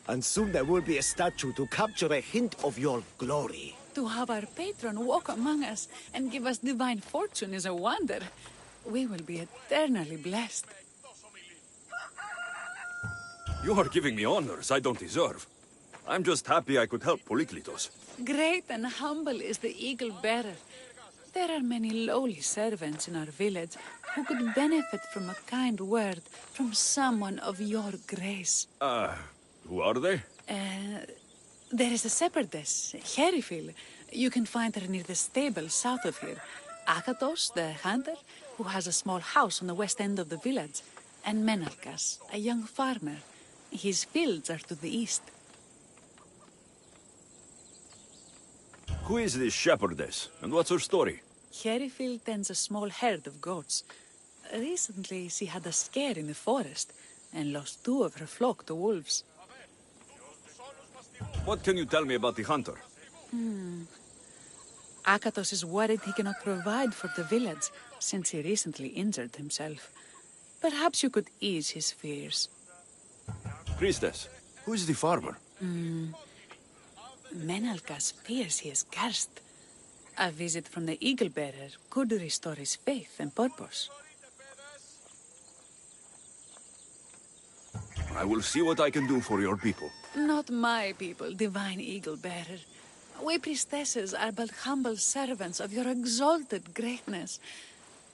And soon there will be a statue to capture a hint of your glory. To have our patron walk among us and give us divine fortune is a wonder. We will be eternally blessed. You are giving me honors I don't deserve. I'm just happy I could help Polyklitos. Great and humble is the eagle bearer. There are many lowly servants in our village who could benefit from a kind word from someone of your grace. Who are they? There is a shepherdess, Herifil. You can find her near the stable south of here. Akatos, the hunter, who has a small house on the west end of the village. And Menalkas, a young farmer. His fields are to the east. Who is this shepherdess, and what's her story? Herifil tends a small herd of goats. Recently, she had a scare in the forest and lost 2 of her flock to wolves. What can you tell me about the hunter? Akatos is worried he cannot provide for the village since he recently injured himself. Perhaps you could ease his fears. Priestess, who is the farmer? Menalkas fears he is cursed. A visit from the eagle bearer could restore his faith and purpose. I will see what I can do for your people. Not my people, divine eagle bearer. We priestesses are but humble servants of your exalted greatness.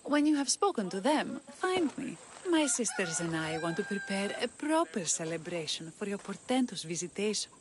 When you have spoken to them, find me. My sisters and I want to prepare a proper celebration for your portentous visitation.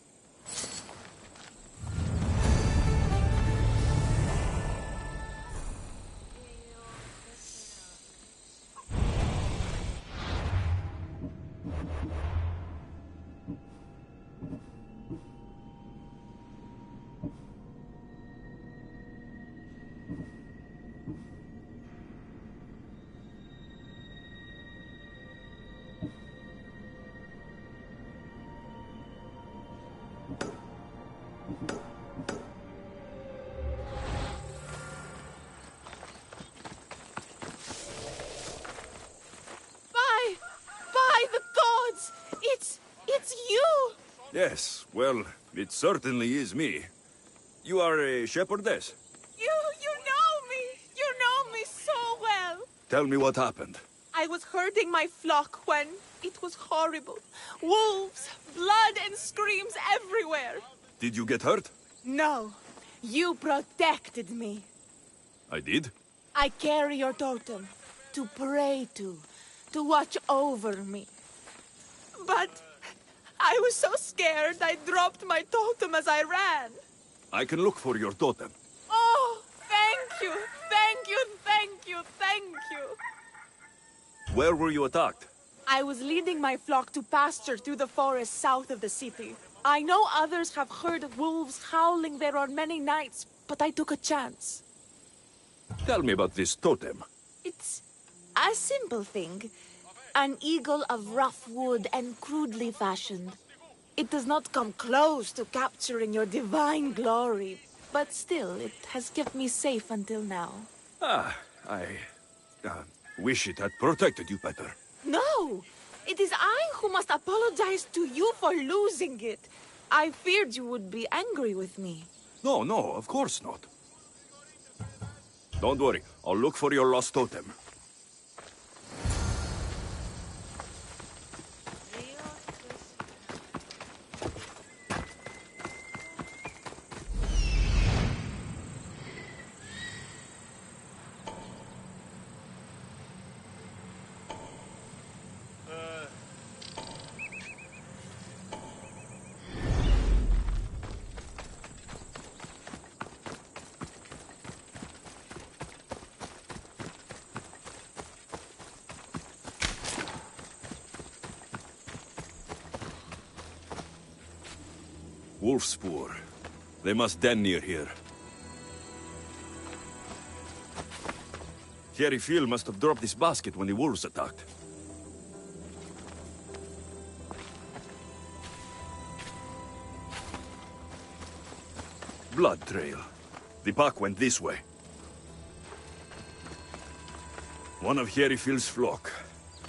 It's you! Yes, well, it certainly is me. You are a shepherdess? You know me! You know me so well! Tell me what happened. I was herding my flock when it was horrible. Wolves, blood and screams everywhere. Did you get hurt? No, you protected me. I did? I carry your totem to pray to watch over me. But I was so scared I dropped my totem as I ran. I can look for your totem. Oh, thank you, thank you, thank you, thank you. Where were you attacked? I was leading my flock to pasture through the forest south of the city. I know others have heard of wolves howling there on many nights, but I took a chance. Tell me about this totem. It's a simple thing. An eagle of rough wood and crudely fashioned. It does not come close to capturing your divine glory, but still, it has kept me safe until now. I wish it had protected you better. No! It is I who must apologize to you for losing it. I feared you would be angry with me. No, of course not. Don't worry, I'll look for your lost totem. Wolf spoor. They must den near here. Herifil must have dropped this basket when the wolves attacked. Blood trail. The pack went this way. One of Herifil's flock.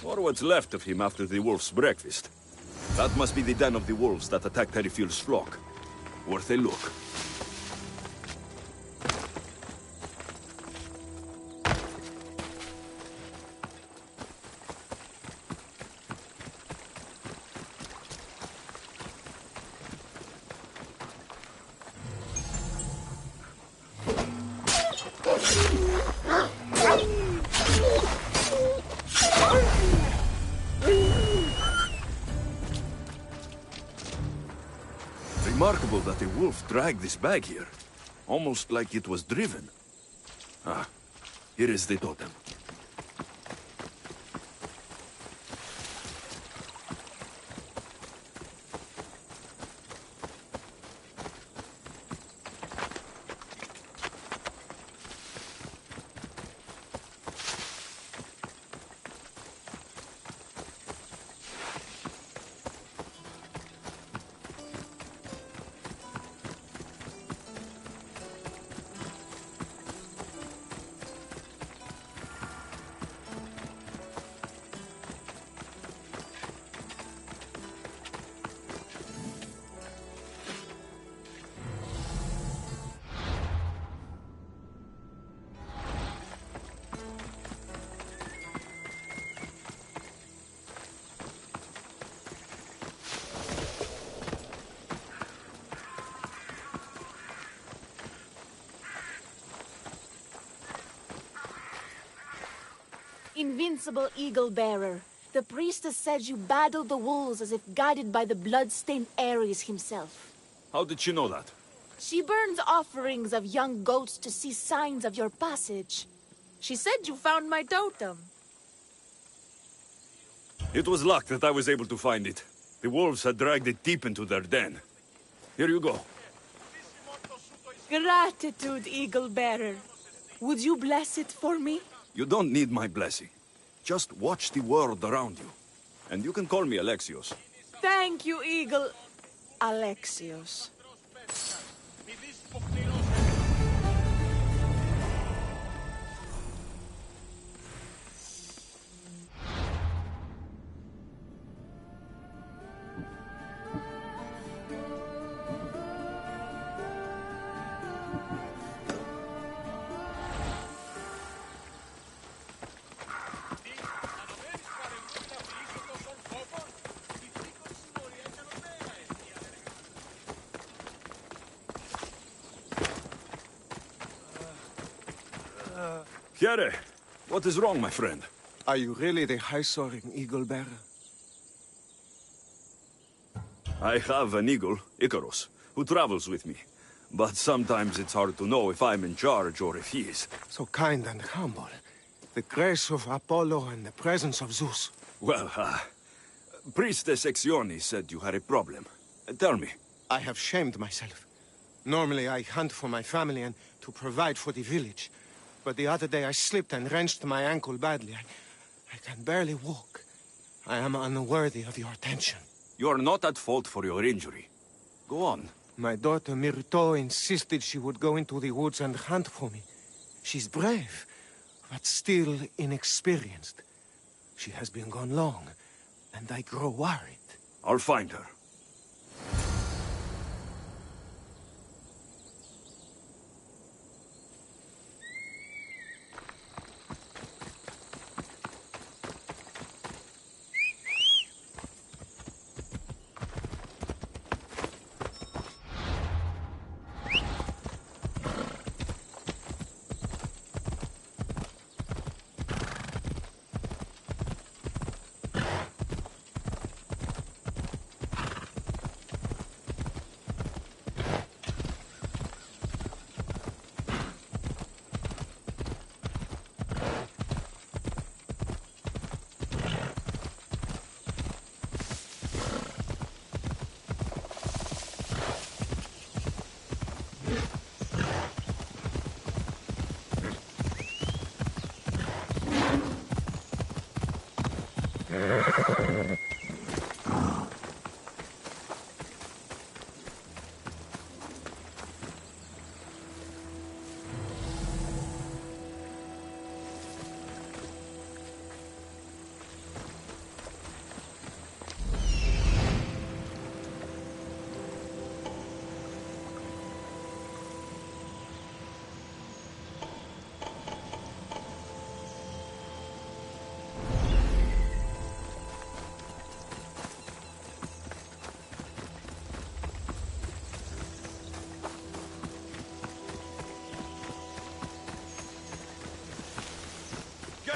Or what's left of him after the wolf's breakfast. That must be the den of the wolves that attacked Perifield's flock. Worth a look. Remarkable that a wolf dragged this bag here. Almost like it was driven. Ah, here is the totem. Invincible Eagle Bearer, the priestess said you battled the wolves as if guided by the blood-stained Ares himself. How did she know that? She burns offerings of young goats to see signs of your passage. She said you found my totem. It was luck that I was able to find it. The wolves had dragged it deep into their den. Here you go. Gratitude, Eagle Bearer. Would you bless it for me? You don't need my blessing. Just watch the world around you. And you can call me Alexios. Thank you, Eagle... Alexios. Chiere, what is wrong, my friend? Are you really the high-soaring eagle bearer? I have an eagle, Icarus, who travels with me. But sometimes it's hard to know if I'm in charge or if he is. So kind and humble. The grace of Apollo and the presence of Zeus. Well, Priestess Exione said you had a problem. Tell me. I have shamed myself. Normally I hunt for my family and to provide for the village. But the other day I slipped and wrenched my ankle badly. I can barely walk. I am unworthy of your attention. You are not at fault for your injury. Go on. My daughter Myrto insisted she would go into the woods and hunt for me. She's brave, but still inexperienced. She has been gone long, and I grow worried. I'll find her.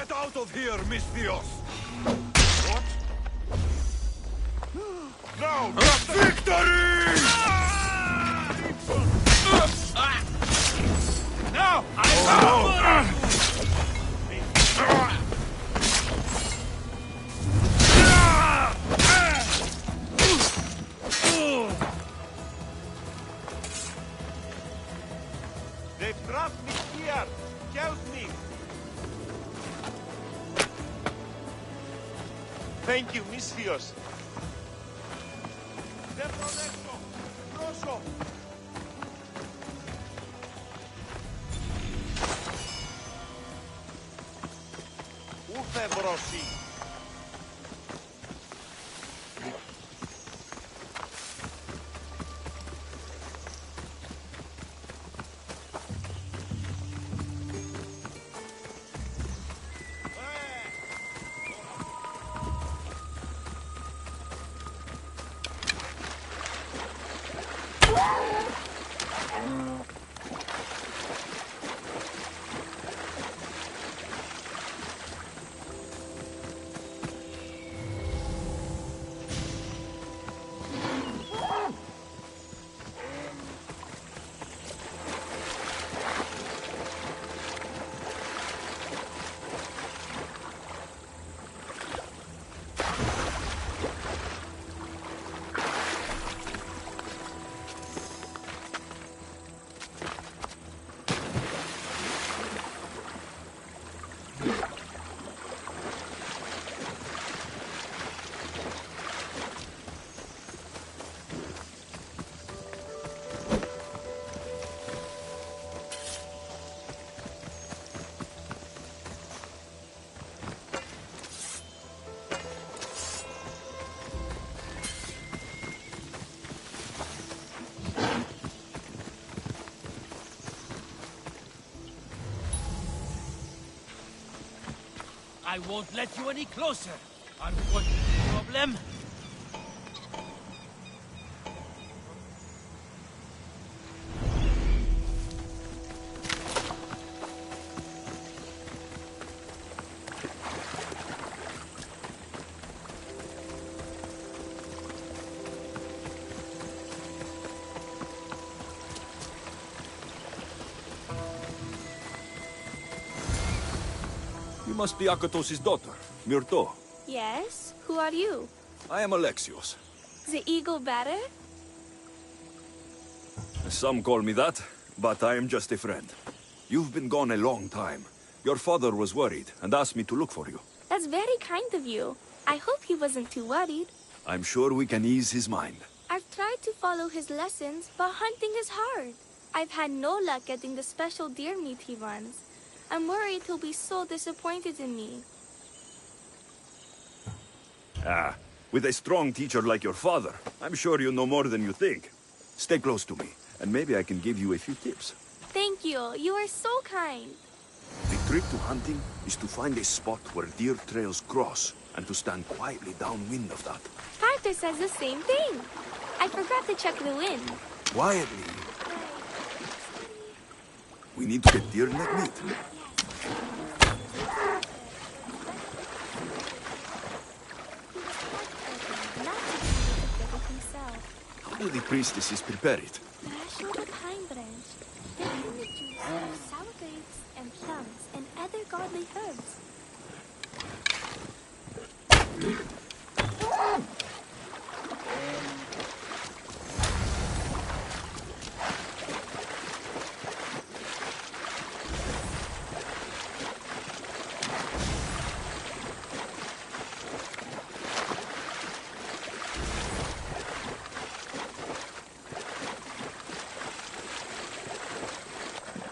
Get out of here, Misthios! What? Now, victory! Now, They've trapped me here! Help me! Thank you, Misthios. Πού θα βρώσει? I won't let you any closer. What problem? You must be Akatos' daughter, Myrto. Yes? Who are you? I am Alexios. The eagle bearer? Some call me that, but I am just a friend. You've been gone a long time. Your father was worried and asked me to look for you. That's very kind of you. I hope he wasn't too worried. I'm sure we can ease his mind. I've tried to follow his lessons, but hunting is hard. I've had no luck getting the special deer meat he runs. I'm worried he'll be so disappointed in me. With a strong teacher like your father, I'm sure you know more than you think. Stay close to me, and maybe I can give you a few tips. Thank you. You are so kind. The trick to hunting is to find a spot where deer trails cross, and to stand quietly downwind of that. Carter says the same thing. I forgot to check the wind. Quietly. We need to get deer neck meat. How do the priestesses prepare it? Mash on a pine branch, dip in the juice of sour grapes and plums and other godly herbs.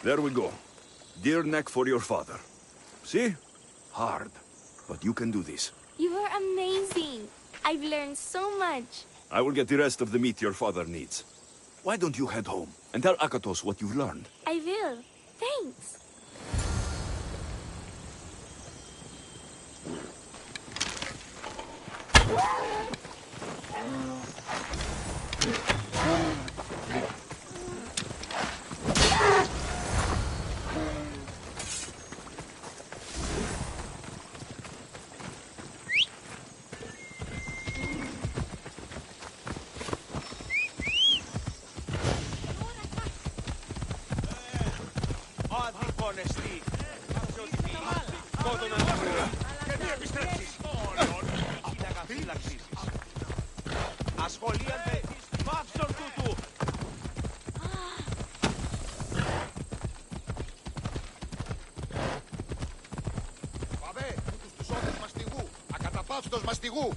There we go. Deer neck for your father. See? Hard. But you can do this. You are amazing. I've learned so much. I will get the rest of the meat your father needs. Why don't you head home and tell Akatos what you've learned? I will. Thanks. πονεστεί. Κόντονα να βρει. Και μη επιστρέψεις. Φύλαγα φύλαξης. Ασχολίανται. Πάψον τούτου. Παβέ, τούτους τους όρους μαστιγού. Ακαταπαύστος μαστιγού.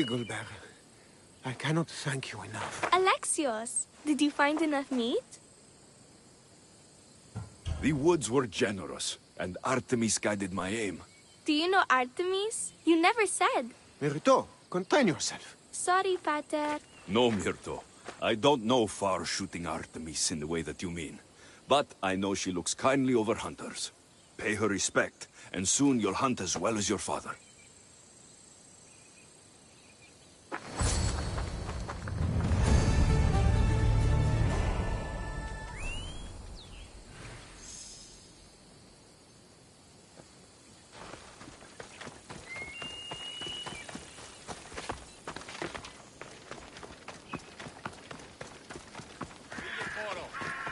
Eagle Bearer, I cannot thank you enough. Alexios, did you find enough meat? The woods were generous, and Artemis guided my aim. Do you know Artemis? You never said. Myrto, contain yourself. Sorry, Pater. No, Myrto. I don't know far-shooting Artemis in the way that you mean. But I know she looks kindly over hunters. Pay her respect, and soon you'll hunt as well as your father.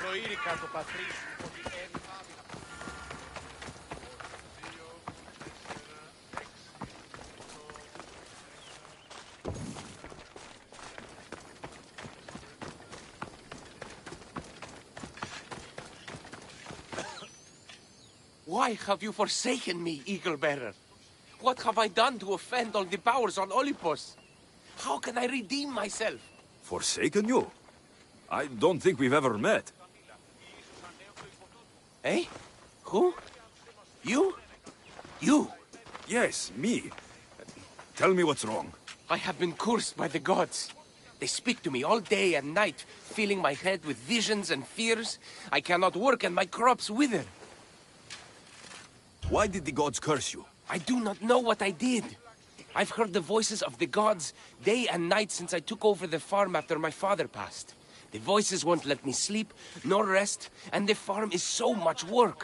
Προείρικα το πατρί σου ότι Why have you forsaken me, Eagle Bearer? What have I done to offend all the powers on Olympus? How can I redeem myself? Forsaken you? I don't think we've ever met. Eh? Who? You? You? Yes, me. Tell me what's wrong. I have been cursed by the gods. They speak to me all day and night, filling my head with visions and fears. I cannot work and my crops wither. Why did the gods curse you? I do not know what I did. I've heard the voices of the gods day and night since I took over the farm after my father passed. The voices won't let me sleep, nor rest, and the farm is so much work.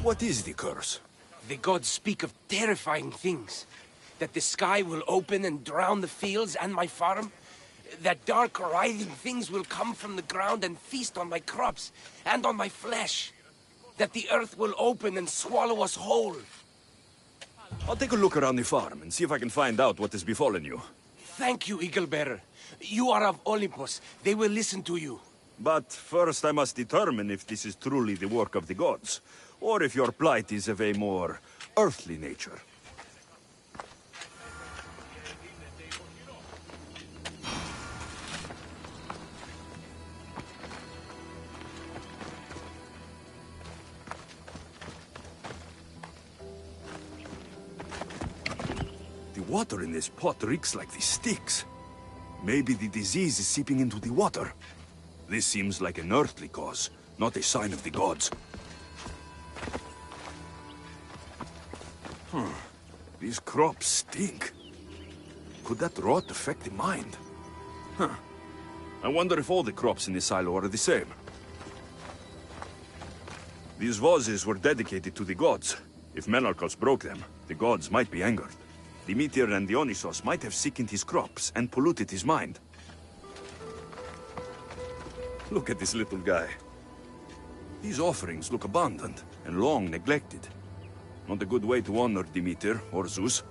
What is the curse? The gods speak of terrifying things. That the sky will open and drown the fields and my farm. That dark, writhing things will come from the ground and feast on my crops and on my flesh. That the earth will open and swallow us whole. I'll take a look around the farm and see if I can find out what has befallen you. Thank you, Eagle Bearer. You are of Olympus. They will listen to you. But first I must determine if this is truly the work of the gods, or if your plight is of a more earthly nature. The water in this pot reeks like the sticks. Maybe the disease is seeping into the water. This seems like an earthly cause, not a sign of the gods. These crops stink. Could that rot affect the mind? I wonder if all the crops in this silo are the same. These vases were dedicated to the gods. If Menalcos broke them, the gods might be angered. Demeter and Dionysos might have sickened his crops and polluted his mind. Look at this little guy. These offerings look abandoned and long neglected. Not a good way to honor Demeter or Zeus.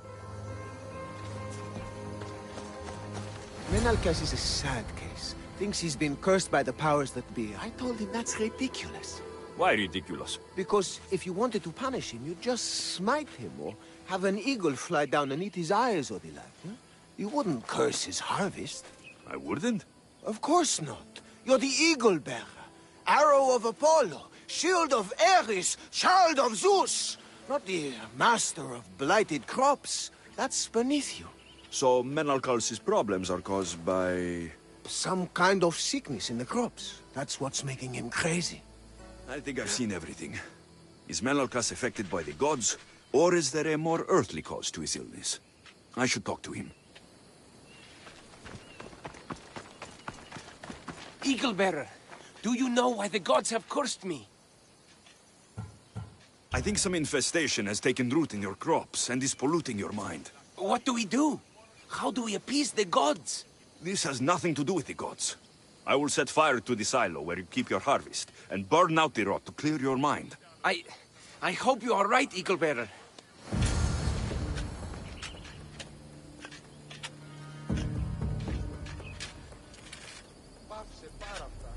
Menalcas is a sad case. Thinks he's been cursed by the powers that be. I told him that's ridiculous. Why ridiculous? Because if you wanted to punish him, you'd just smite him or have an eagle fly down and eat his eyes or the like. Huh? You wouldn't curse his harvest. I wouldn't? Of course not. You're the eagle bearer. Arrow of Apollo. Shield of Ares. Child of Zeus. Not the master of blighted crops. That's beneath you. So Menalcal's problems are caused by... Some kind of sickness in the crops. That's what's making him crazy. I think I've seen everything. Is Menalcas affected by the gods, or is there a more earthly cause to his illness? I should talk to him. Eagle Bearer, do you know why the gods have cursed me? I think some infestation has taken root in your crops and is polluting your mind. What do we do? How do we appease the gods? This has nothing to do with the gods. I will set fire to the silo where you keep your harvest, and burn out the rot to clear your mind. I hope you are right, Eagle Bearer. Πάψε πάρα αυτά.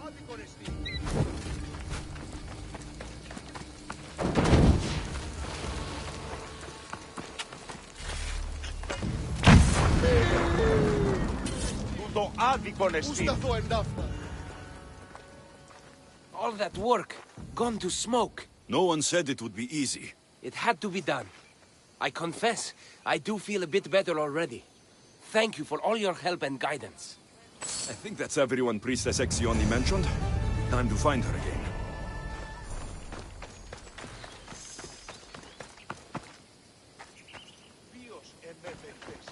Άδικον εστί. Τούτο άδικον Πού εστί. σταθώ εντάφτα. All that work, gone to smoke. No one said it would be easy. It had to be done. I confess, I do feel a bit better already. Thank you for all your help and guidance. I think that's everyone Priestess Exioni mentioned. Time to find her again. Ποιος εμέφερτες.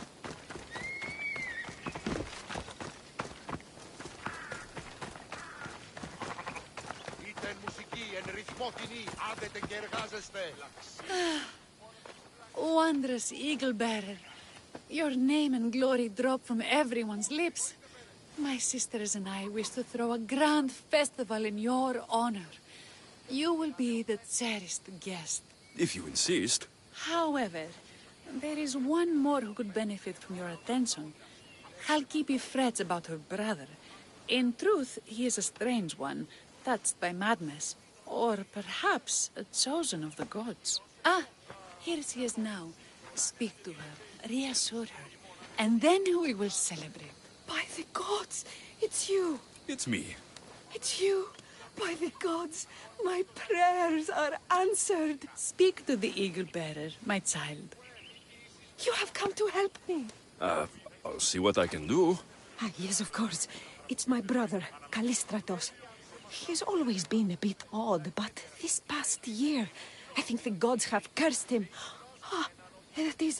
Είτε εν μουσική, εν ρυθμό κοινή, άδετε και εργάζεστε. Wondrous Eagle Bearer, your name and glory drop from everyone's lips. My sisters and I wish to throw a grand festival in your honor. You will be the cherished guest. If you insist. However, there is one more who could benefit from your attention. Halkipi frets about her brother. In truth, he is a strange one, touched by madness, or perhaps a chosen of the gods. Ah, here she is now. Speak to her, reassure her, and then we will celebrate. By the gods, it's you. It's me. It's you. By the gods, my prayers are answered. Speak to the Eagle Bearer, my child. You have come to help me. I'll see what I can do. Ah, yes, of course. It's my brother, Callistratos. He's always been a bit odd, but this past year, I think the gods have cursed him. Ah, that is,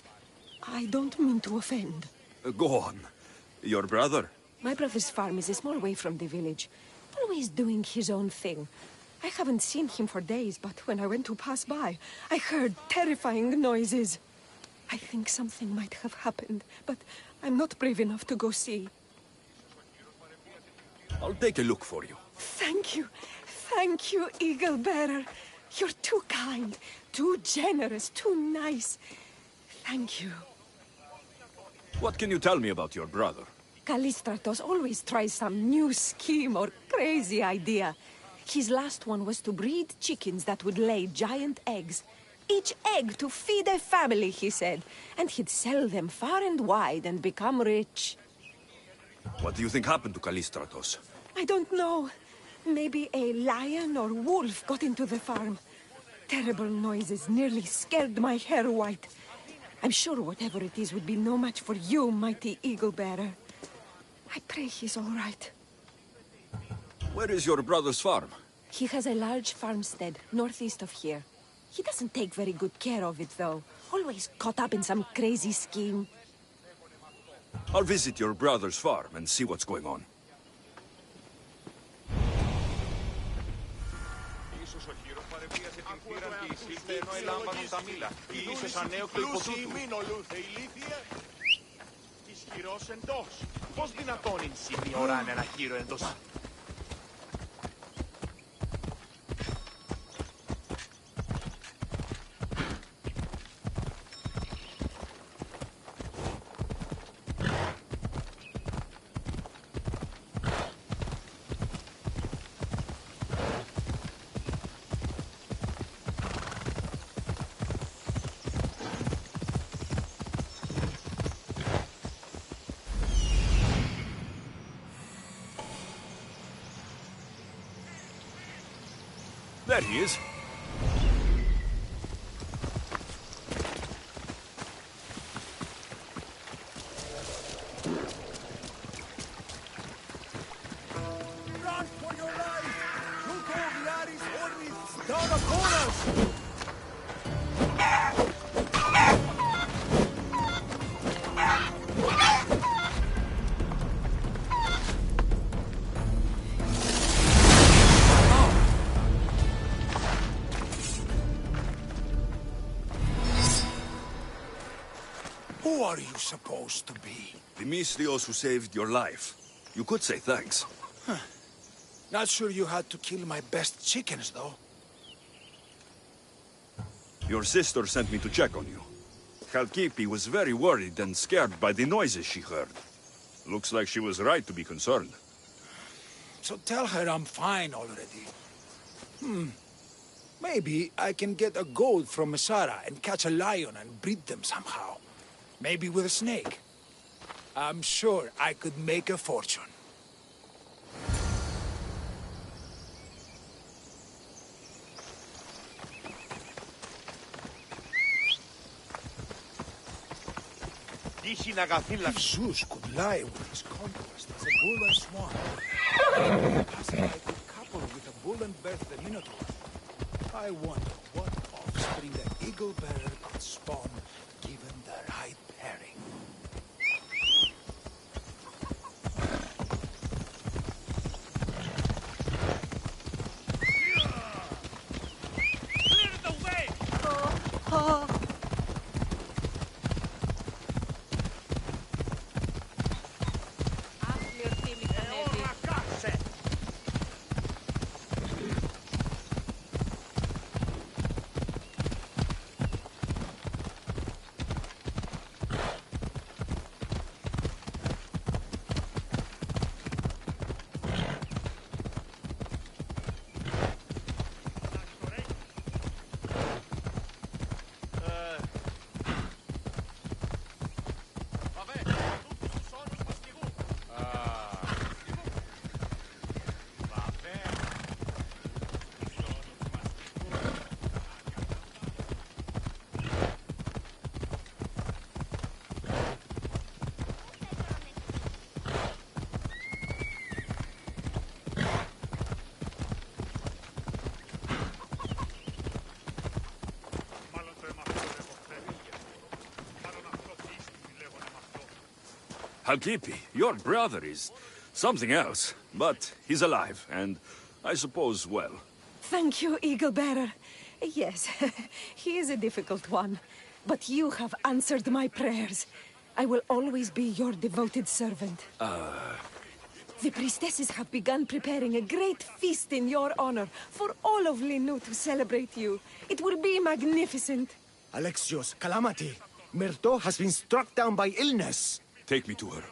I don't mean to offend. Go on. Your brother? My brother's farm is a small way from the village. Always doing his own thing. I haven't seen him for days, but when I went to pass by, I heard terrifying noises. I think something might have happened, but I'm not brave enough to go see. I'll take a look for you. Thank you. Thank you, Eagle Bearer. You're too kind, too generous, too nice. Thank you. What can you tell me about your brother? Callistratos always tries some new scheme or crazy idea. His last one was to breed chickens that would lay giant eggs. Each egg to feed a family, he said. And he'd sell them far and wide and become rich. What do you think happened to Callistratos? I don't know. Maybe a lion or wolf got into the farm. Terrible noises nearly scared my hair white. I'm sure whatever it is would be no match for you, mighty Eagle Bearer. I pray he's all right. Where is your brother's farm? He has a large farmstead northeast of here. He doesn't take very good care of it, though. Always caught up in some crazy scheme. I'll visit your brother's farm and see what's going on. Ίσως ο χείρος παρεμβίασε την θύραν και εισήλθε ενώ ελάμβανον τα μήλα. Ή είσαι σαν νέο κλειποτούτου. Μην ολούθε ηλίθιε. Της χειρός εντός. Πώς δυνατόν είναι σημειωράν ένα χείρο εντός. There he is. Who are you supposed to be? The Misthios who saved your life. You could say thanks. Not sure you had to kill my best chickens, though. Your sister sent me to check on you. Kalkipi was very worried and scared by the noises she heard. Looks like she was right to be concerned. So tell her I'm fine already. Maybe I can get a goat from Masara and catch a lion and breed them somehow. Maybe with a snake. I'm sure I could make a fortune. If Zeus could lie with his conquest as a bull and swan, possibly I could couple with a bull and birth the Minotaur. I wonder what offspring the eagle bearer could spawn, given the right pairing. Halkipi, your brother is something else, but he's alive, and I suppose well. Thank you, Eagle Bearer. Yes, he is a difficult one, but you have answered my prayers. I will always be your devoted servant. The priestesses have begun preparing a great feast in your honor for all of Linu to celebrate you. It will be magnificent. Alexios, calamity. Myrto has been struck down by illness. Take me to her.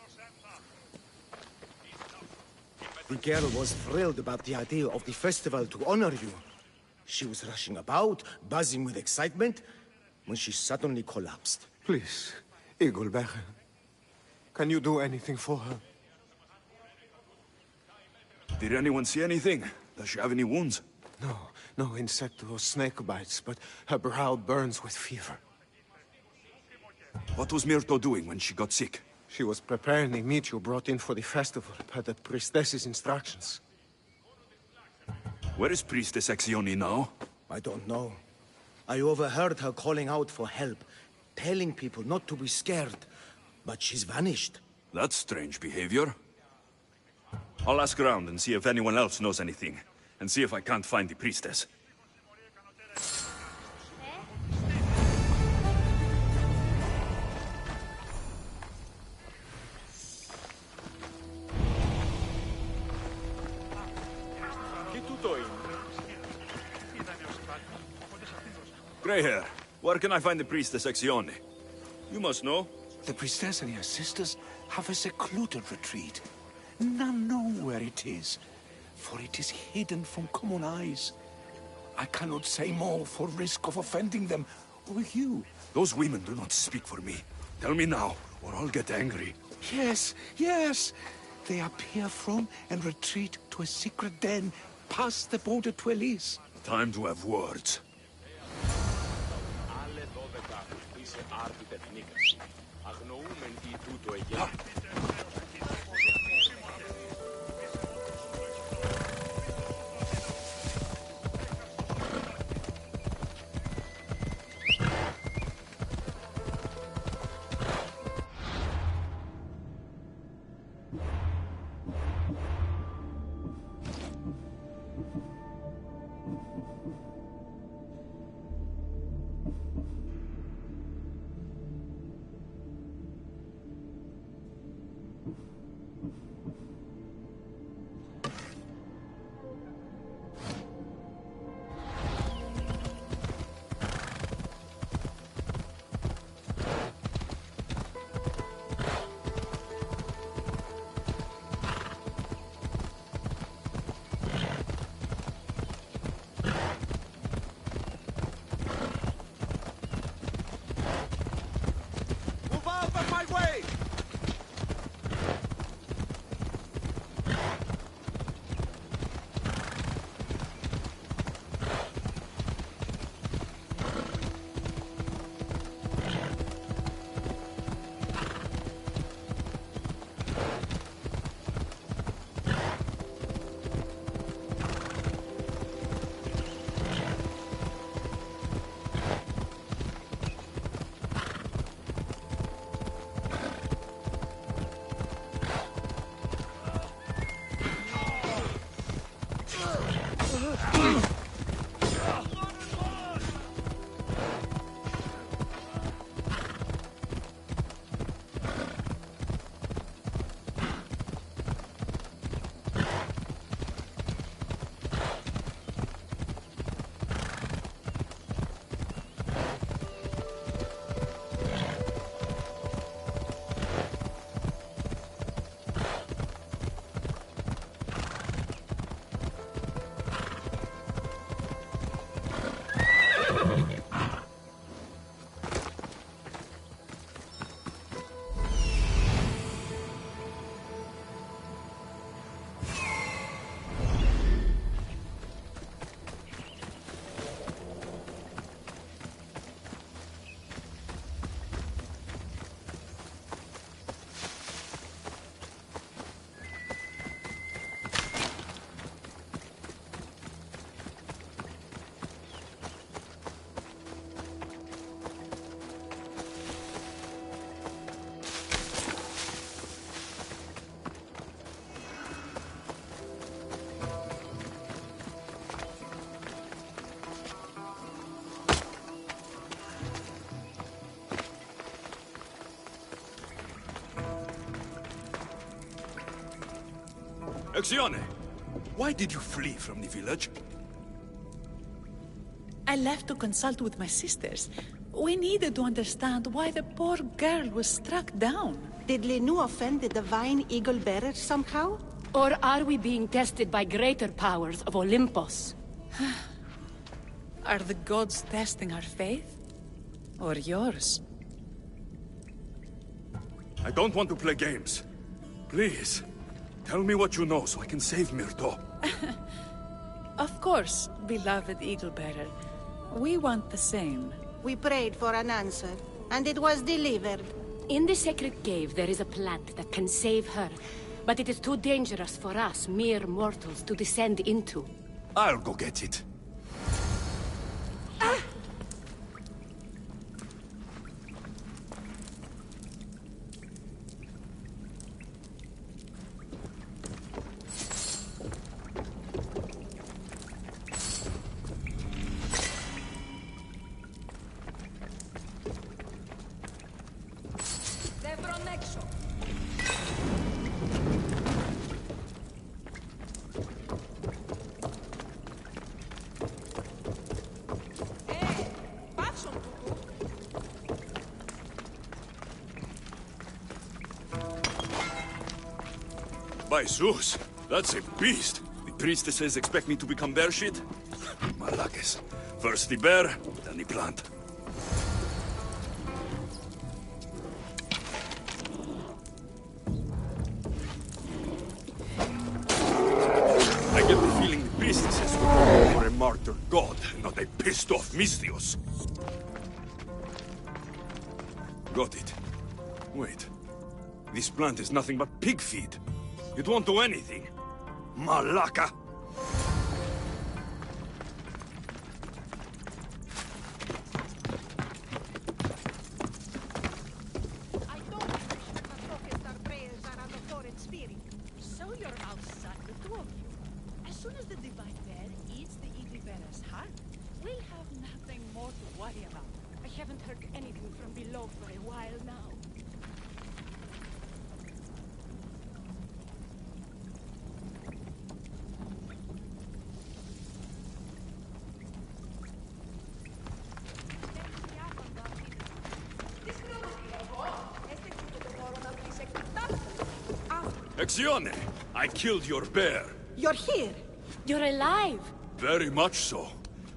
The girl was thrilled about the idea of the festival to honor you. She was rushing about, buzzing with excitement, when she suddenly collapsed. Please, Eagle Bearer. Can you do anything for her? Did anyone see anything? Does she have any wounds? No insect or snake bites, but her brow burns with fever. What was Myrto doing when she got sick? She was preparing the meat you brought in for the festival, per the priestess's instructions. Where is Priestess Exione now? I don't know. I overheard her calling out for help, telling people not to be scared, but she's vanished. That's strange behavior. I'll ask around and see if anyone else knows anything, and see if I can't find the priestess. Grey hair, where can I find the priestess Exione? You must know. The priestess and her sisters have a secluded retreat. None know where it is, for it is hidden from common eyes. I cannot say more for risk of offending them or you. Those women do not speak for me. Tell me now, or I'll get angry. Yes. They appear from and retreat to a secret den past the border to Elise. Time to have words. Exione, why did you flee from the village? I left to consult with my sisters. We needed to understand why the poor girl was struck down. Did Lenu offend the divine eagle bearer somehow? Or are we being tested by greater powers of Olympus? Are the gods testing our faith? Or yours? I don't want to play games. Please, tell me what you know so I can save Myrto. Of course, beloved eagle bearer. We want the same. We prayed for an answer, and it was delivered. In the sacred cave, there is a plant that can save her. But it is too dangerous for us, mere mortals, to descend into. I'll go get it. By Zeus, that's a beast. The priestesses expect me to become bear shit? Malakes. First the bear, then the plant. I get the feeling the priestesses were looking for a martyred god, not a pissed-off Misthios. Got it. Wait. This plant is nothing but pig feed. It won't do anything. Malaka! I don't wish to focus our prayers around the foreign spirit. So your mouth shut, the two of you. As soon as the divine bear eats the eagle bearer's heart, we'll have nothing more to worry about. I haven't heard anything from below for a while now. Exione! I killed your bear. You're here. You're alive. Very much so.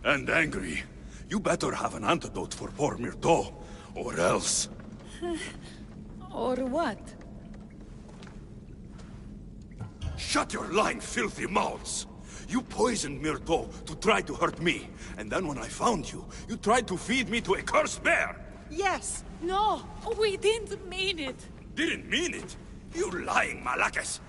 And angry. You better have an antidote for poor Myrto, or else. Or what? Shut your lying, filthy mouths! You poisoned Myrto to try to hurt me, and then when I found you, you tried to feed me to a cursed bear! Yes. No, we didn't mean it. Didn't mean it? You lying Malakes!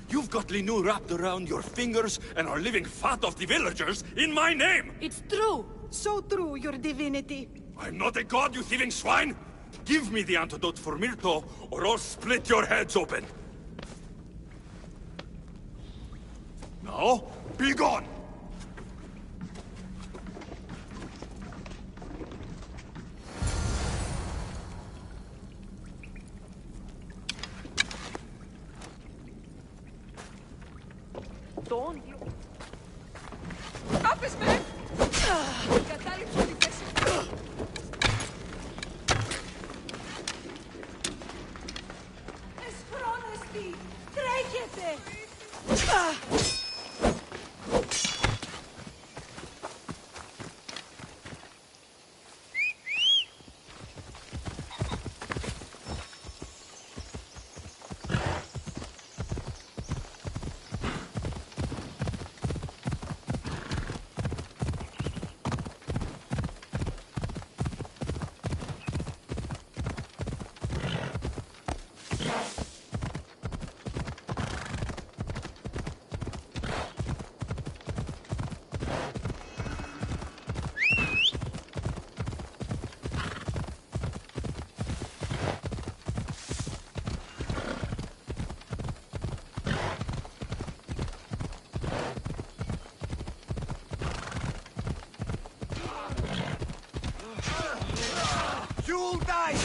You've got Linu wrapped around your fingers and are living fat off the villagers in my name! It's true! So true, your divinity. I'm not a god, you thieving swine! Give me the antidote for Myrto, or I'll split your heads open! Now, be gone! Don't you... Άπεσμε! Κατάληψε τη θέση. Εσχρόνεστη! Τρέχετε! You'll die!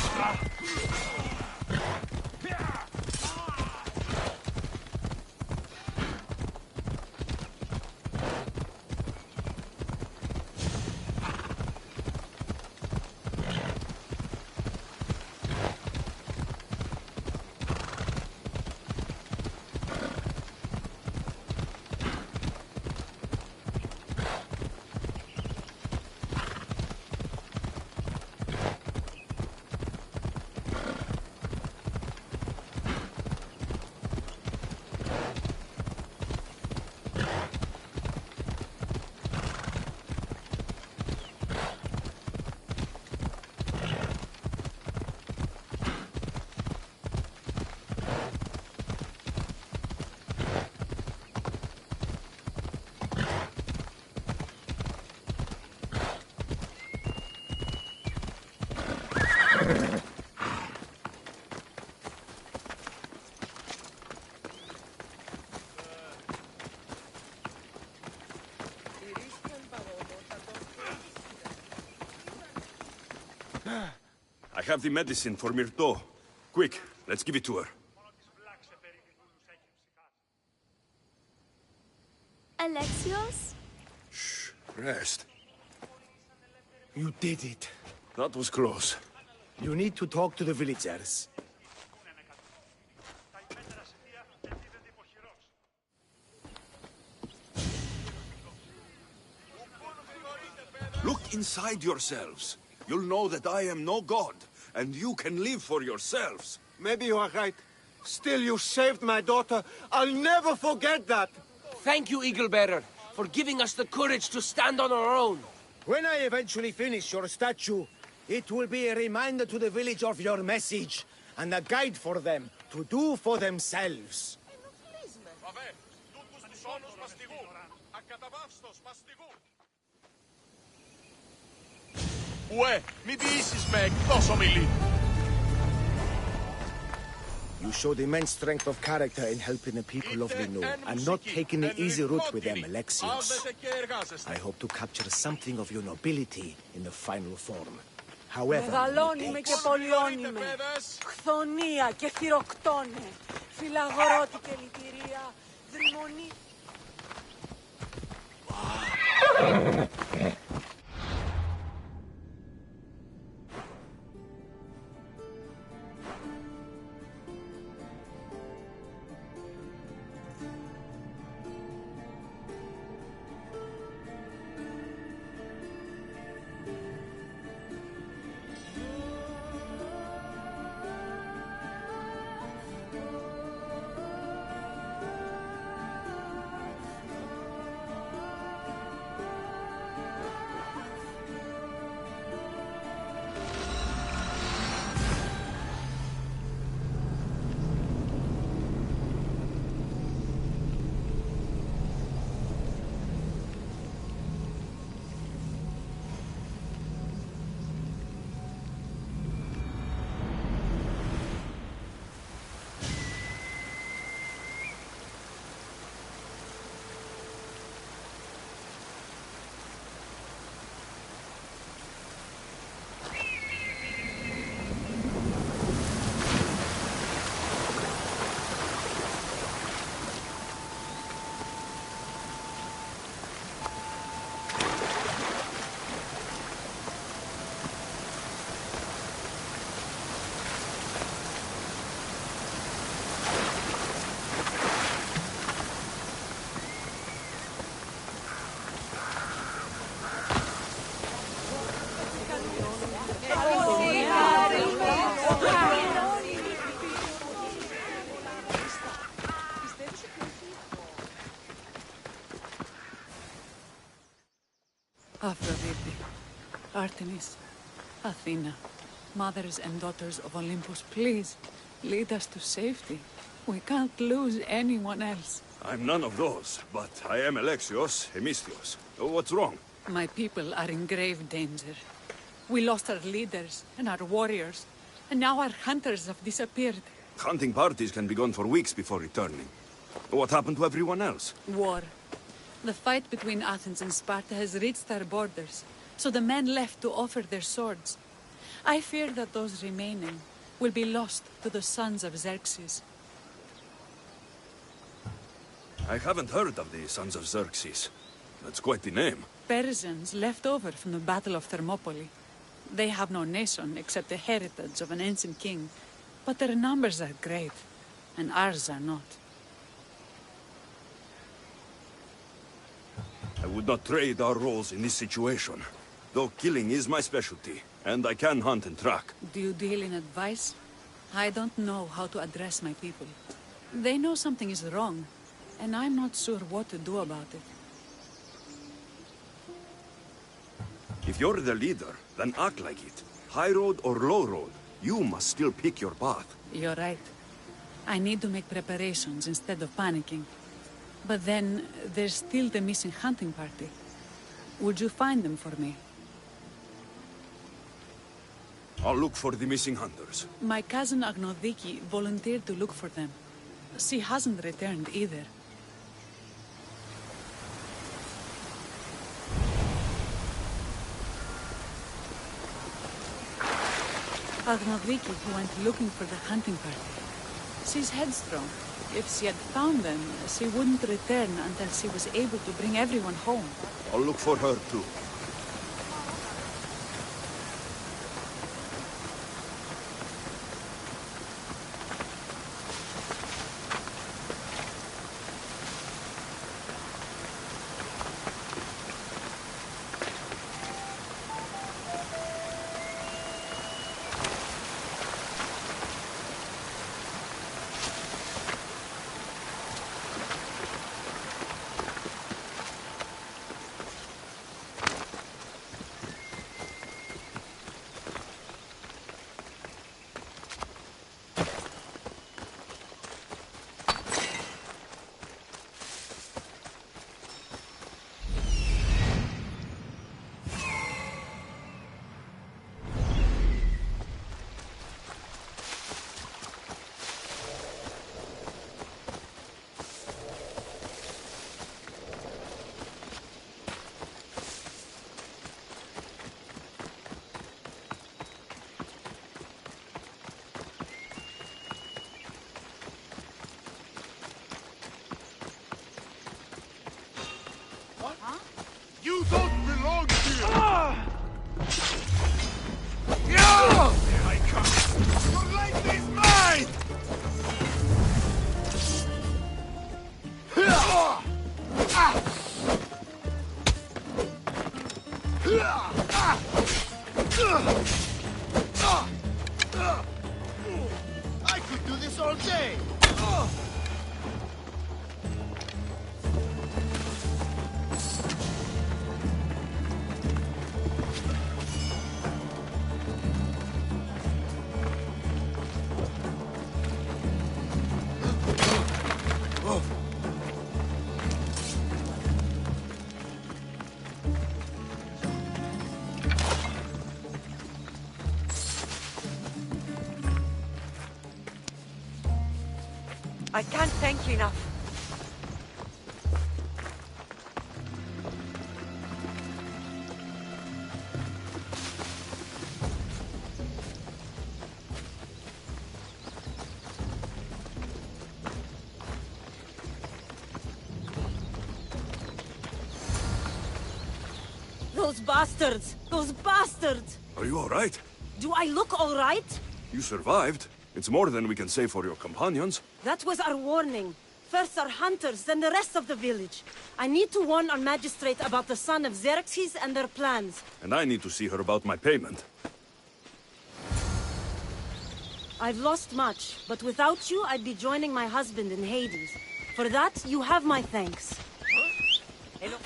I have the medicine for Myrto. Quick, let's give it to her. Alexios? Shh, rest. You did it. That was close. You need to talk to the villagers. Look inside yourselves. You'll know that I am no god, and you can live for yourselves. Maybe you are right. Still, you saved my daughter. I'll never forget that. Thank you, Eagle Bearer, for giving us the courage to stand on our own. When I eventually finish your statue, it will be a reminder to the village of your message, and a guide for them to do for themselves. Ουε, μην διήσεις με εκτός ομιλή. You showed immense strength of character in helping the people of Lino, and not taking the easy route with them, Alexios. I hope to capture something of your nobility in the final form. However, μεγαλώνουμε και πολιώνουμε. Χθονία και χειροκτώνε. Φυλαγρώτη και λυτηρία. Δρυμονή. Aphrodite, Artemis, Athena, mothers and daughters of Olympus, please, lead us to safety. We can't lose anyone else. I'm none of those, but I am Alexios, Hemistios. What's wrong? My people are in grave danger. We lost our leaders and our warriors, and now our hunters have disappeared. Hunting parties can be gone for weeks before returning. What happened to everyone else? War. The fight between Athens and Sparta has reached our borders, so the men left to offer their swords. I fear that those remaining will be lost to the sons of Xerxes. I haven't heard of the Sons of Xerxes. That's quite the name. Persians left over from the Battle of Thermopylae. They have no nation except the heritage of an ancient king, but their numbers are great, and ours are not. I would not trade our roles in this situation, though killing is my specialty, and I can hunt and track. Do you deal in advice? I don't know how to address my people. They know something is wrong, and I'm not sure what to do about it. If you're the leader, then act like it. High road or low road, you must still pick your path. You're right. I need to make preparations instead of panicking. But then, there's still the missing hunting party. Would you find them for me? I'll look for the missing hunters. My cousin Agnodiki volunteered to look for them. She hasn't returned either. Agnoviki, who went looking for the hunting party. She's headstrong. If she had found them, she wouldn't return until she was able to bring everyone home. I'll look for her, too. You don't belong here! Here I come! Your life is mine! I could do this all day! I can't thank you enough. Those bastards! Those bastards! Are you all right? Do I look all right? You survived. It's more than we can say for your companions. That was our warning. First our hunters, then the rest of the village. I need to warn our magistrate about the son of Xerxes and their plans. And I need to see her about my payment. I've lost much, but without you, I'd be joining my husband in Hades. For that, you have my thanks. Hello.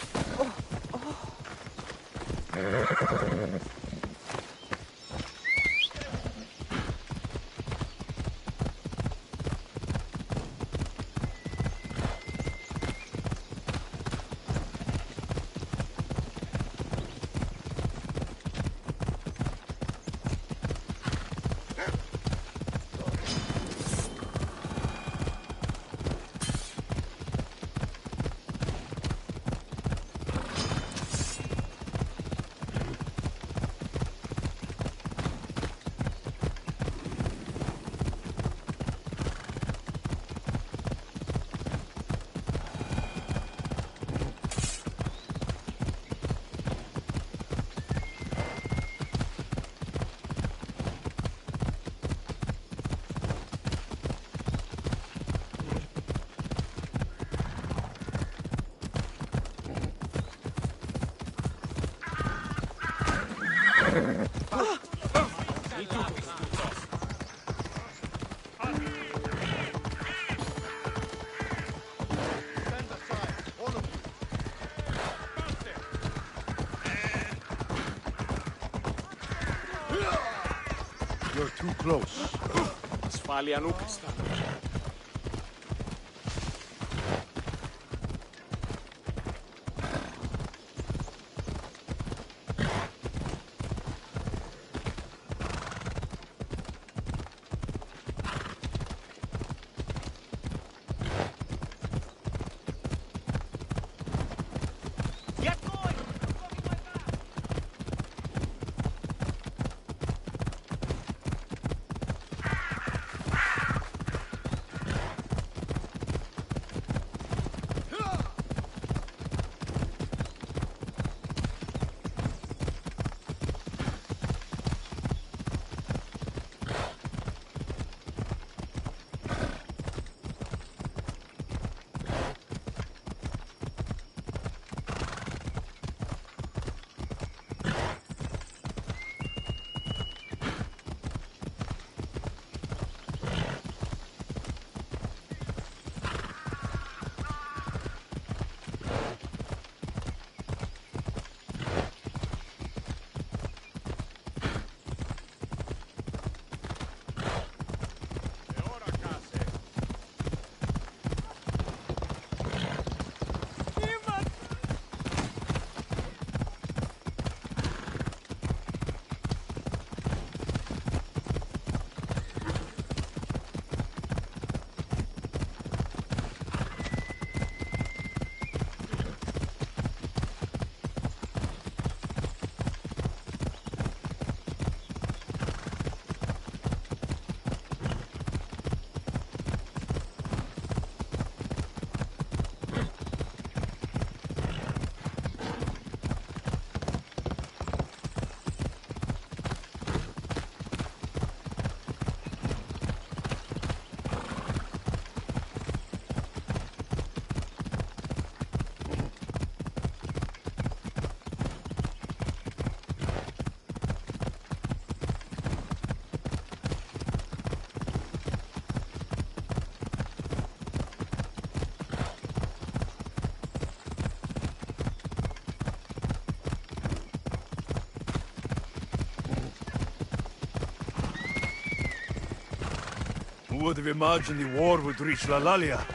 You're too close. Ασφάλεια νούκριστα. Who would have imagined the war would reach La Lalia?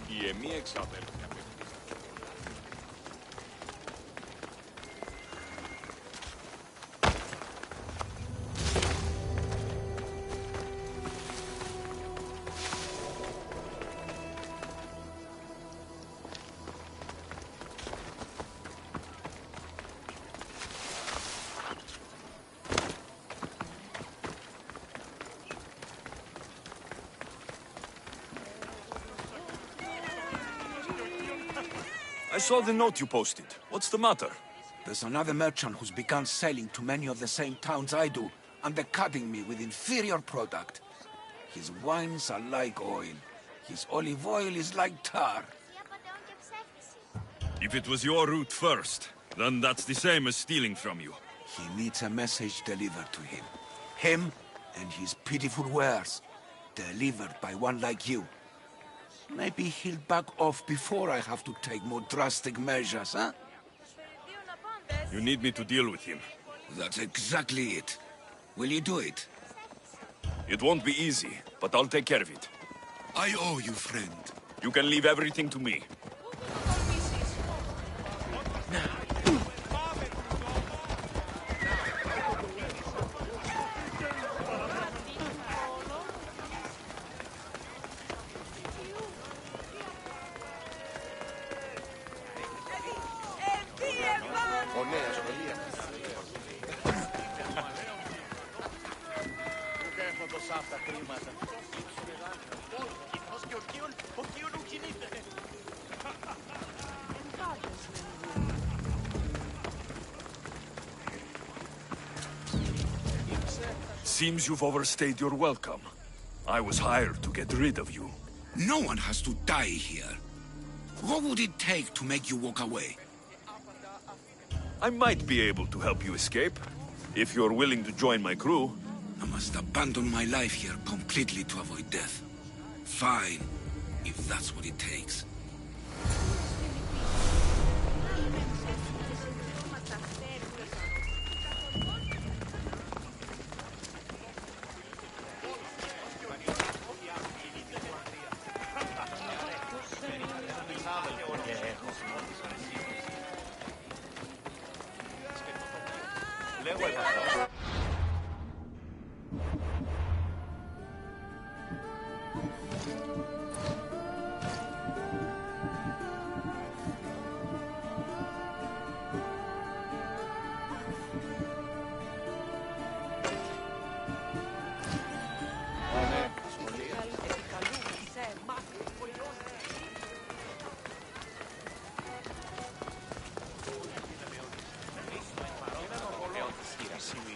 Η εμεί εξαδέλφια. I saw the note you posted. What's the matter? There's another merchant who's begun selling to many of the same towns I do, undercutting me with inferior product. His wines are like oil. His olive oil is like tar. If it was your route first, then that's the same as stealing from you. He needs a message delivered to him. Him and his pitiful wares, delivered by one like you. Maybe he'll back off before I have to take more drastic measures, huh? You need me to deal with him. That's exactly it. Will you do it? It won't be easy, but I'll take care of it. I owe you, friend. You can leave everything to me. Seems you've overstayed your welcome. I was hired to get rid of you. No one has to die here. What would it take to make you walk away? I might be able to help you escape, if you're willing to join my crew. I must abandon my life here completely to avoid death. Fine, if that's what it takes.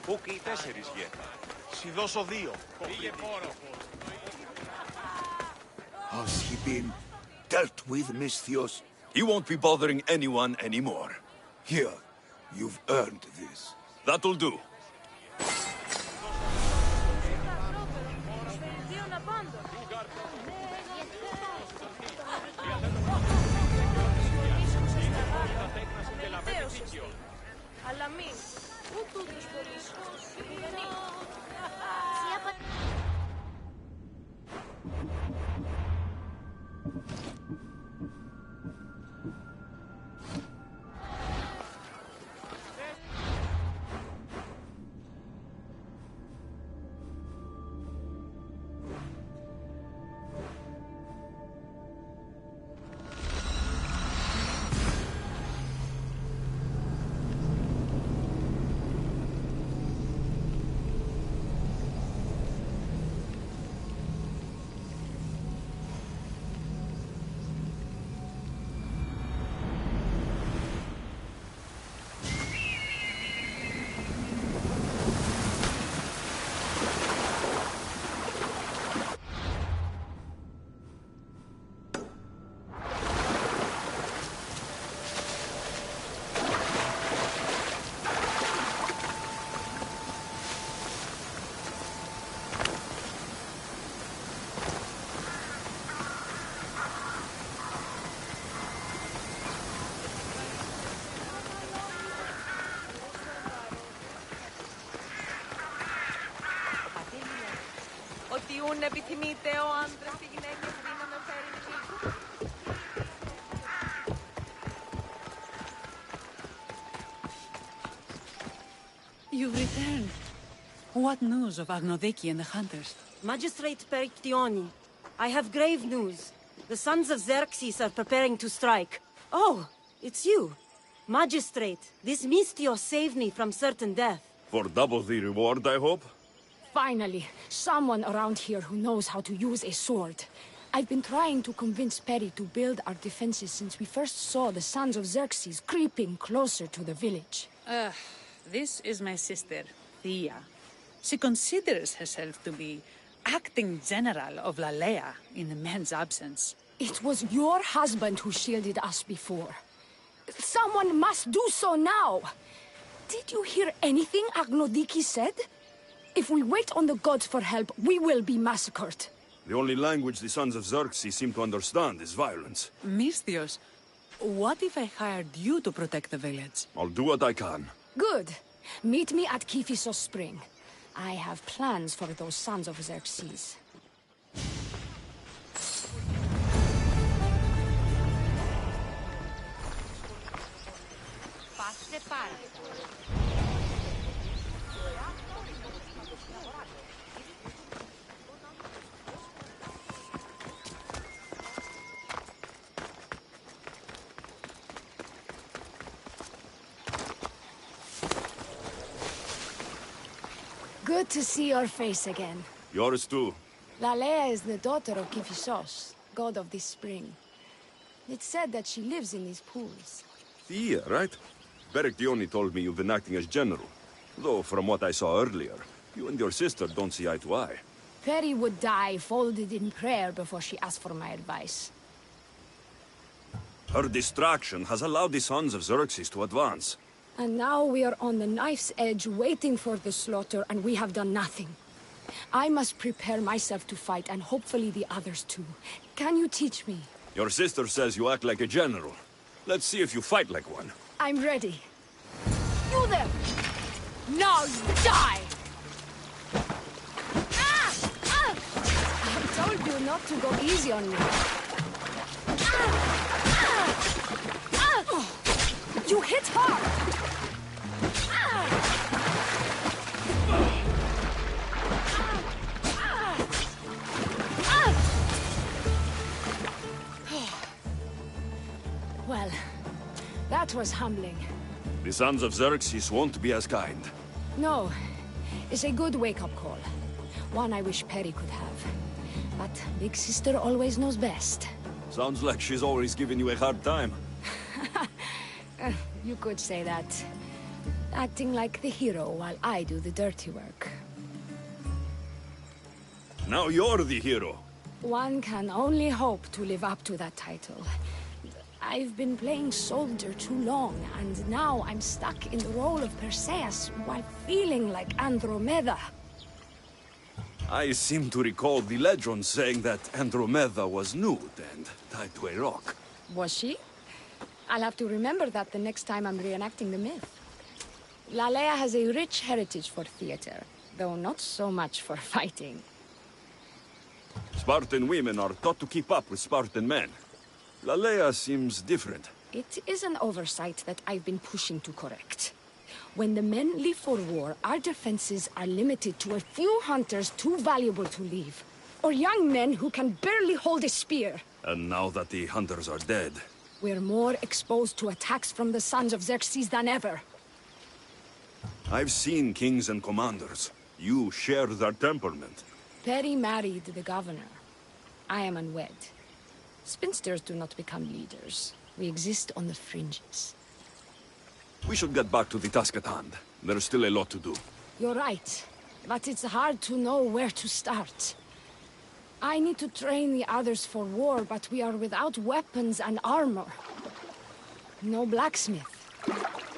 Πούκι 4 γε. Σι δώσω 2. Πήγε πόρο. Has he been dealt with, Alexios? He won't be bothering anyone anymore. Here, you've earned this. That'll do. Ποιούν επιθυμείτε ο άντρας και γυναίκες δύναμη φέρει λίγο. You've returned. What news of Agnodiki and the hunters? Magistrate Perictioni, I have grave news. The sons of Xerxes are preparing to strike. Oh, it's you. Magistrate, this Mistio saved me from certain death. For double the reward, I hope? Finally, someone around here who knows how to use a sword. I've been trying to convince Perry to build our defenses since we first saw the sons of Xerxes creeping closer to the village. This is my sister, Thea. She considers herself to be acting general of Lalea in the men's absence. It was your husband who shielded us before. Someone must do so now! Did you hear anything Agnodiki said? If we wait on the gods for help, we will be massacred. The only language the sons of Xerxes seem to understand is violence. Misthios, what if I hired you to protect the village? I'll do what I can. Good. Meet me at Kiphisos Spring. I have plans for those sons of Xerxes. Good to see your face again. Yours too. Lalea is the daughter of Kiphisos, god of this spring. It's said that she lives in these pools. Thea, right? Perictioni told me you've been acting as general. Though, from what I saw earlier, you and your sister don't see eye to eye. Perry would die folded in prayer before she asked for my advice. Her distraction has allowed the sons of Xerxes to advance. And now we are on the knife's edge waiting for the slaughter, and we have done nothing. I must prepare myself to fight, and hopefully the others too. Can you teach me? Your sister says you act like a general. Let's see if you fight like one. I'm ready. You there! Now you die! Ah! Ah! I told you not to go easy on me. Ah! Ah! Ah! You hit hard! Well, that was humbling. The sons of Xerxes won't be as kind. No, it's a good wake-up call. One I wish Perry could have. But Big Sister always knows best. Sounds like she's always giving you a hard time. You could say that. Acting like the hero while I do the dirty work. Now you're the hero. One can only hope to live up to that title. I've been playing soldier too long, and now I'm stuck in the role of Perseus while feeling like Andromeda. I seem to recall the legend saying that Andromeda was nude and tied to a rock. Was she? I'll have to remember that the next time I'm reenacting the myth. Lalea has a rich heritage for theater, though not so much for fighting. Spartan women are taught to keep up with Spartan men. Lalea seems different. It is an oversight that I've been pushing to correct. When the men leave for war, our defenses are limited to a few hunters too valuable to leave. Or young men who can barely hold a spear. And now that the hunters are dead... We're more exposed to attacks from the sons of Xerxes than ever. I've seen kings and commanders. You share their temperament. Perry married the governor. I am unwed. Spinsters do not become leaders. We exist on the fringes. We should get back to the task at hand. There's still a lot to do. You're right, but it's hard to know where to start. I need to train the others for war, but we are without weapons and armor. No blacksmith.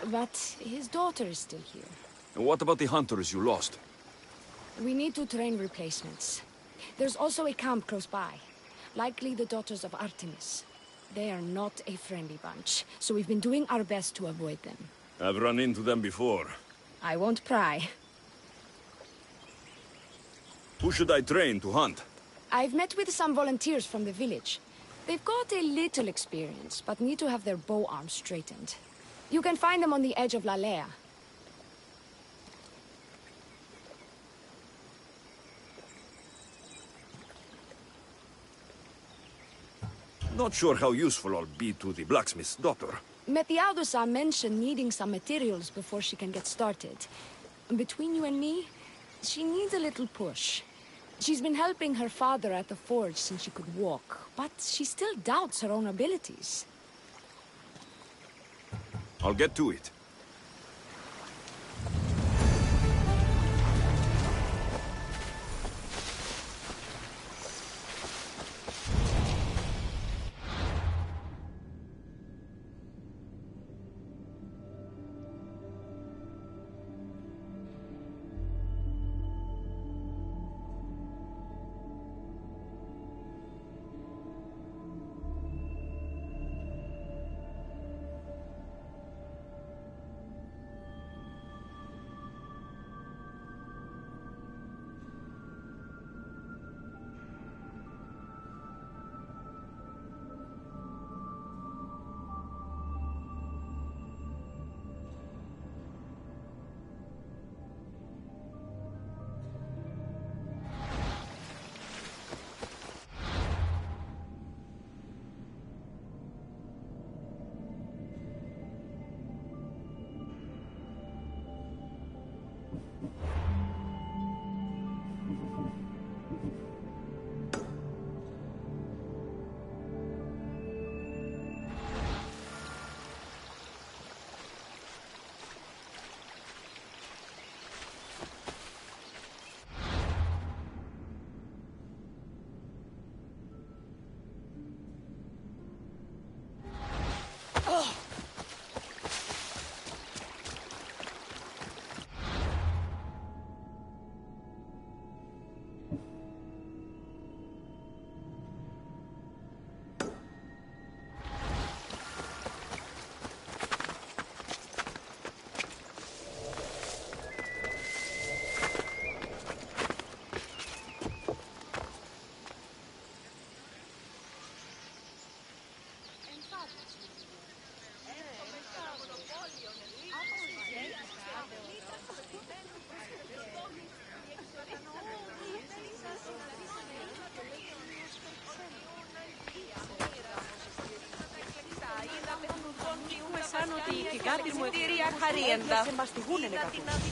But his daughter is still here. And what about the hunters you lost? We need to train replacements. There's also a camp close by. Likely the daughters of Artemis. They are not a friendly bunch, so we've been doing our best to avoid them. I've run into them before. I won't pry. Who should I train to hunt? I've met with some volunteers from the village. They've got a little experience, but need to have their bow arms straightened. You can find them on the edge of La Lea. Not sure how useful I'll be to the blacksmith's daughter. Methiadusa mentioned needing some materials before she can get started. Between you and me, she needs a little push. She's been helping her father at the forge since she could walk, but she still doubts her own abilities. I'll get to it.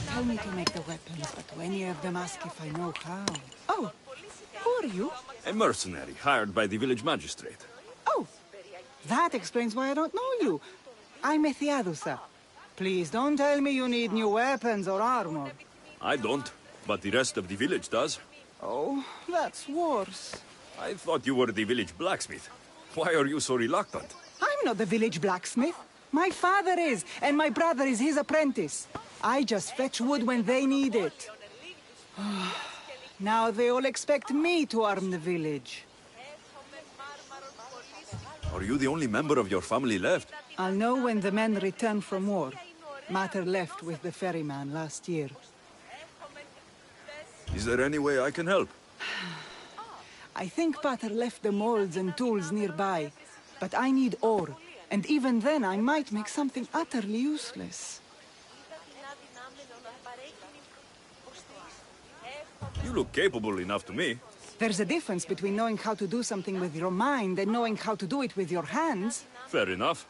Tell me to make the weapons, but any of them ask if I know how. Oh, who are you? A mercenary hired by the village magistrate. Oh, that explains why I don't know you. I'm Methiadusa. Please don't tell me you need new weapons or armor. I don't, but the rest of the village does. Oh, that's worse. I thought you were the village blacksmith. Why are you so reluctant? I'm not the village blacksmith. My father is, and my brother is his apprentice. I just fetch wood when they need it. Now they all expect me to arm the village. Are you the only member of your family left? I'll know when the men return from war. Mater left with the ferryman last year. Is there any way I can help? I think Pater left the molds and tools nearby, but I need ore, and even then I might make something utterly useless. You look capable enough to me. There's a difference between knowing how to do something with your mind and knowing how to do it with your hands. Fair enough.